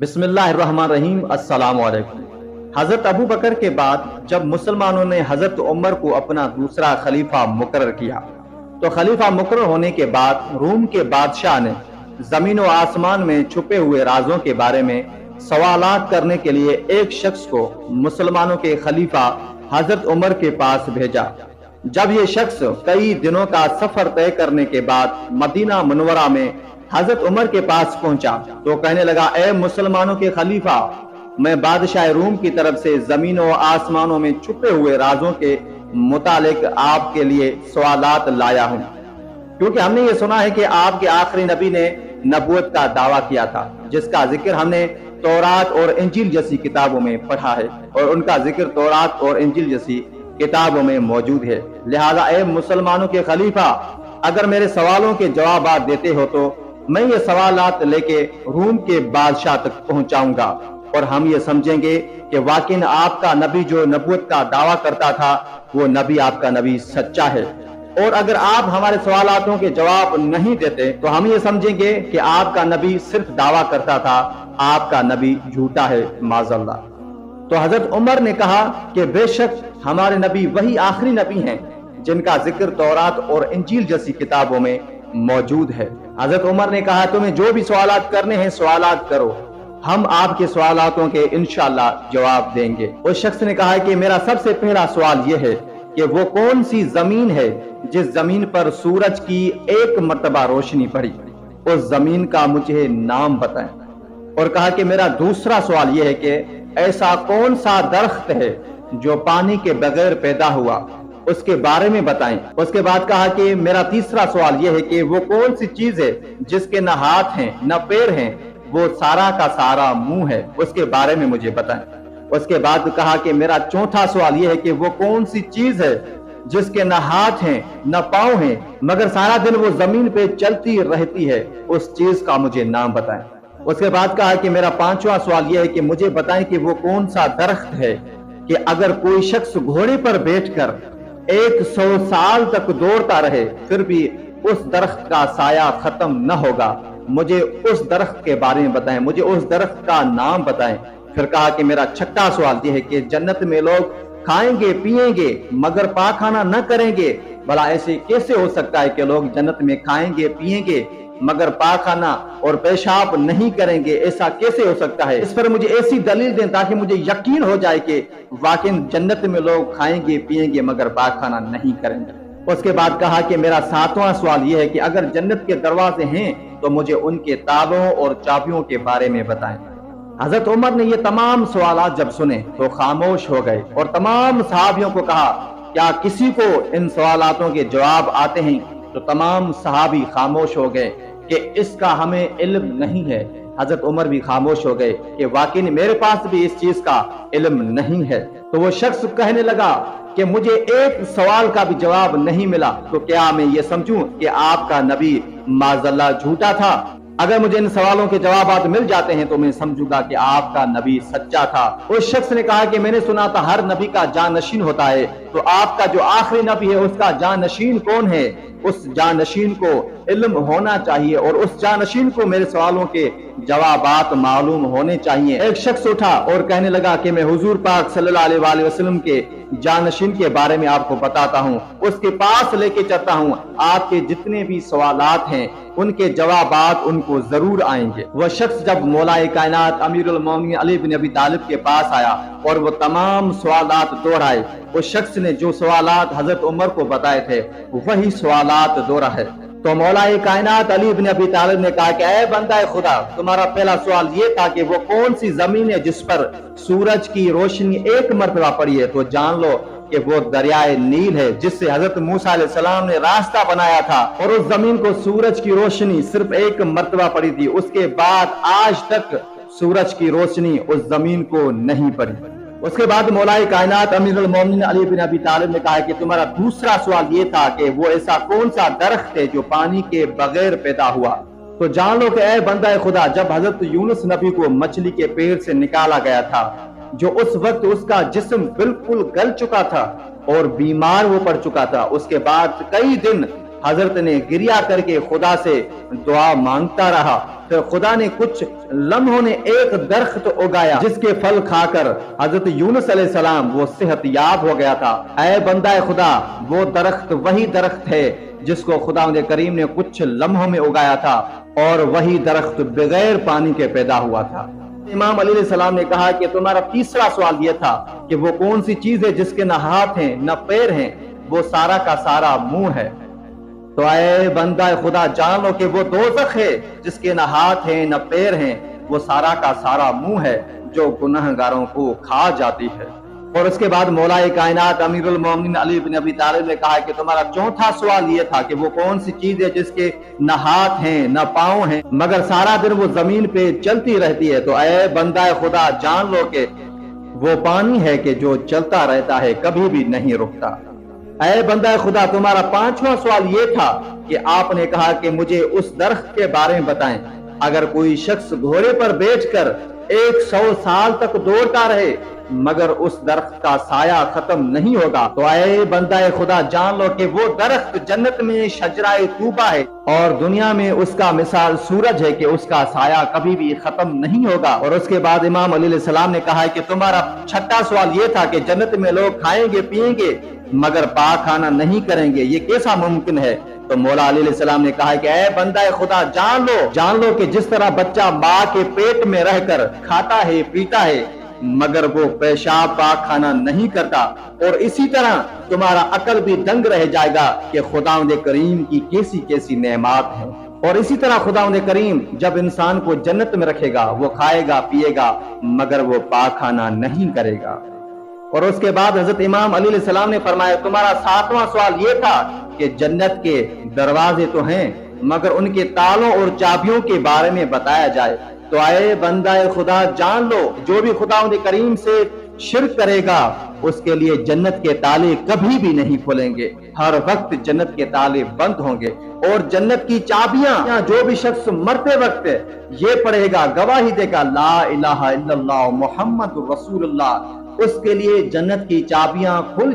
बिस्मिल्लाहिर्रहमानिर्रहीम। अस्सलाम वालेकुम। हजरत अबू बकर के बाद जब मुसलमानों ने हजरत उमर को अपना दूसरा खलीफा मुकर्रर किया तो खलीफा मुकर्रर होने के बाद रूम के बादशाह ने जमीन व आसमान में छुपे हुए राजों के बारे में सवालात करने के लिए एक शख्स को मुसलमानों के खलीफा हजरत उमर के पास भेजा। जब ये शख्स कई दिनों का सफर तय करने के बाद मदीना मुनव्वरा में हजरत उमर के पास पहुंचा तो कहने लगा, ए मुसलमानों के खलीफा, मैं बादशाह रूम की तरफ से जमीनों और आसमानों में छुपे हुए राजों के मुतालिक आपके लिए सवालात लाया हूं, क्योंकि हमने ये सुना है कि आपके आखिरी नबी ने नबूवत का दावा किया था, जिसका जिक्र हमने तौरात और इंजील जैसी किताबों में पढ़ा है और उनका जिक्र तौरात और इंजील जैसी किताबों में मौजूद है। लिहाजा ए मुसलमानों के खलीफा, अगर मेरे सवालों के जवाब देते हो तो मैं ये सवालात लेके रूम के बादशाह तक पहुंचाऊंगा और हम ये समझेंगे कि वाकई आपका नबी जो नबूवत का दावा करता था वो नबी, आपका नबी सच्चा है। और अगर आप हमारे सवालातों के जवाब नहीं देते तो हम ये समझेंगे कि आपका नबी सिर्फ दावा करता था, आपका नबी झूठा है, माज़अल्लाह। तो हजरत उमर ने कहा कि बेशक हमारे नबी वही आखिरी नबी हैं जिनका जिक्र तौरात और इंजील जैसी किताबों में मौजूद है। हजरत उमर ने कहा, तुम्हें जो भी सवालात करने हैं सवालात करो, हम आपके सवालातों के इंशाअल्लाह जवाब देंगे। उस शख्स ने कहा कि मेरा सबसे पहला सवाल यह है कि वो कौन सी जमीन है जिस जमीन पर सूरज की एक मर्तबा रोशनी पड़ी, उस जमीन का मुझे नाम बताएं। और कहा कि मेरा दूसरा सवाल यह है कि ऐसा कौन सा दरख्त है जो पानी के बगैर पैदा हुआ, उसके बारे में बताएं। उसके बाद कहा कि मेरा तीसरा सवाल यह है कि वो कौन सी चीज है जिसके न हाथ हैं न पैर हैं, वो सारा का सारा मुंह है, उसके बारे में मुझे बताएं। उसके बाद कहा कि मेरा चौथा सवाल यह है कि वो कौन सी चीज है जिसके न हाथ हैं न पांव हैं मगर सारा दिन वो जमीन पे चलती रहती है, उस चीज का मुझे नाम बताएं। उसके बाद कहा कि मेरा पांचवा सवाल यह है कि मुझे बताएं कि वो कौन सा दरख्त है कि अगर कोई शख्स घोड़े पर बैठकर 100 साल तक दौड़ता रहे फिर भी उस दरख्त का साया खत्म न होगा, मुझे उस दरख्त के बारे में बताएं, मुझे उस दरख्त का नाम बताएं। फिर कहा कि मेरा छठा सवाल यह है कि जन्नत में लोग खाएंगे पिएंगे मगर पाखाना न करेंगे, भला ऐसे कैसे हो सकता है कि लोग जन्नत में खाएंगे पिएंगे मगर पाखाना और पेशाब नहीं करेंगे, ऐसा कैसे हो सकता है? इस पर मुझे ऐसी दलील दें ताकि मुझे यकीन हो जाए कि वाकई जन्नत में लोग खाएंगे पिएंगे मगर पाखाना नहीं करेंगे। उसके बाद कहा कि मेरा सातवां सवाल यह है कि अगर जन्नत के दरवाजे हैं तो मुझे उनके तालों और चाबियों के बारे में बताएं। हजरत उमर ने ये तमाम सवालात जब सुने तो खामोश हो गए और तमाम सहाबियों को कहा, क्या किसी को इन सवालातों के जवाब आते हैं? तो तमाम सहाबी खामोश हो गए कि इसका हमें इल्म नहीं है। हजरत उमर भी खामोश हो गए कि वाकई मेरे पास भी इस चीज का इल्म नहीं है। तो वो शख्स कहने लगा कि मुझे एक सवाल का भी जवाब नहीं मिला, तो क्या मैं ये समझूं कि आपका नबी माज़अल्लाह झूठा था? अगर मुझे इन सवालों के जवाब मिल जाते हैं तो मैं समझूंगा कि आपका नबी सच्चा था। उस शख्स ने कहा कि मैंने सुना था हर नबी का जानशीन होता है, तो आपका जो आखिरी नबी है उसका जानशीन कौन है? उस जानशीन को इल्म होना चाहिए और उस जानशीन को मेरे सवालों के जवाबात मालूम होने चाहिए। एक शख्स उठा और कहने लगा कि मैं हुजूर पाक सल्लल्लाहु अलैहि वसल्लम के जानशीन के बारे में आपको बताता हूँ, उसके पास लेके चलता हूँ, आपके जितने भी सवालात हैं उनके जवाबात उनको जरूर आएंगे। वह शख्स जब मौलाए कायनात अमीरुल मोमिनीन अली बिन अबी तालिब के पास आया और वो तमाम सवालात दोहराए, उस शख्स ने जो सवालात हजरत उमर को बताए थे वही सवालात दोहरा है। तो मौलाए कायनात अली बिन अबी तालिब ने कहा कि ऐ बंदा खुदा, तुम्हारा पहला सवाल ये था कि वो कौन सी जमीन है जिस पर सूरज की रोशनी एक मर्तबा पड़ी है, तो जान लो कि वो दरियाए नील है जिससे हजरत मूसा अलैहिस्सलाम ने रास्ता बनाया था और उस जमीन को सूरज की रोशनी सिर्फ एक मर्तबा पड़ी थी, उसके बाद आज तक सूरज की रोशनी उस जमीन को नहीं पड़ी। उसके बाद मौलाए कायनात अमीरुल मोमिनीन अली बिन अबी तालिब ने कहा कि तुम्हारा दूसरा सवाल ये था कि वो ऐसा कौन सा दरख्त है जो पानी के बगैर पैदा हुआ, तो जान लो कि ऐ बंदा खुदा, जब हजरत यूनुस नबी को मछली के पेट से निकाला गया था, जो उस वक्त उसका जिस्म बिल्कुल गल चुका था और बीमार वो पड़ चुका था, उसके बाद कई दिन हजरत ने गिरिया करके खुदा से दुआ मांगता रहा, تو خدا نے کچھ لمحوں نے ایک درخت اگایا جس کے پھل کھا کر حضرت یونس علیہ السلام وہ صحت یاب ہو گیا تھا۔ اے بندہ خدا، وہ درخت وہی درخت ہے جس کو خداوند کریم نے کچھ لمحوں میں اگایا تھا، اور وہی درخت بغیر پانی کے پیدا ہوا تھا۔ امام علی علیہ السلام نے کہا کہ تمہارا تیسرا سوال یہ تھا کہ وہ کون سی چیز ہے جس کے نہ ہاتھ ہیں نہ پیر ہیں، وہ سارا کا سارا منہ ہے۔ تو اے بندہ خدا، جان لو کہ وہ دوزخ ہے جس کے نہ ہاتھ ہیں نہ پیر ہیں، وہ سارا کا سارا منہ ہے جو گنہگاروں کو کھا جاتی ہے۔ اور اس کے بعد مولا کائنات امیر المومنین علی بن ابی طالب نے کہا کہ تمہارا چوتھا سوال یہ تھا کہ وہ کون سی چیز ہے جس کے نہ ہاتھ ہیں نہ پاؤں ہیں مگر سارا دن وہ زمین پہ چلتی رہتی ہے۔ تو اے بندہ خدا، جان لو کہ وہ پانی ہے کہ جو چلتا رہتا ہے، کبھی بھی نہیں رکتا۔ اے بندہ خدا، تمہارا پانچواں سوال یہ تھا کہ آپ نے کہا کہ مجھے اس درخت کے بارے میں بتائیں، اگر کوئی شخص گھوڑے پر بیٹھ کر 100 سال تک دوڑتا رہے مگر اس درخت کا سایہ ختم نہیں ہوگا۔ تو اے بندہ خدا، جان لو کہ وہ درخت جنت میں شجرہ طوبہ ہے، اور دنیا میں اس کا مثال سورج ہے کہ اس کا سایہ کبھی بھی ختم نہیں ہوگا۔ اور اس کے بعد امام علی علیہ السلام نے کہا کہ تمہارا چھٹا سوال یہ تھا کہ جنت میں لوگ کھائیں گے پیئیں گے مگر پاک کھانا نہیں کریں گے، یہ کیسا ممکن ہے؟ تو مولا علی علیہ السلام نے کہا کہ اے بندہ خدا، جان لو کہ جس طرح بچہ ماں کے پیٹ میں رہ کر کھاتا ہے پیتا ہے مگر وہ پیشاب پاک کھانا نہیں کرتا، اور اسی طرح تمہارا عقل بھی دنگ رہ جائے گا کہ خداوند کریم کی کیسی کیسی نعمات ہیں۔ اور اسی طرح خداوند کریم جب انسان کو جنت میں رکھے گا، وہ کھائے گا پیے گا مگر وہ پاک کھانا نہیں کرے گا۔ اور اس کے بعد حضرت امام علی علیہ السلام نے فرمایا تمہارا ساتواں سوال یہ تھا کہ جنت کے دروازے تو ہیں مگر ان کے تالوں اور چابیوں کے بارے میں بتایا جائے۔ تو اے بندہ خدا، جان لو جو بھی خداوند کریم سے شرک کرے گا اس کے لیے جنت کے تالے کبھی بھی نہیں کھلیں گے، ہر وقت جنت کے تالے بند ہوں گے، اور جنت کی چابیاں جو بھی شخص مرتے وقت یہ پڑھے گا، گواہی دے گا لا الہ الا اللہ محمد رسول اللہ، اس کے لیے جنت کی چابیاں کھل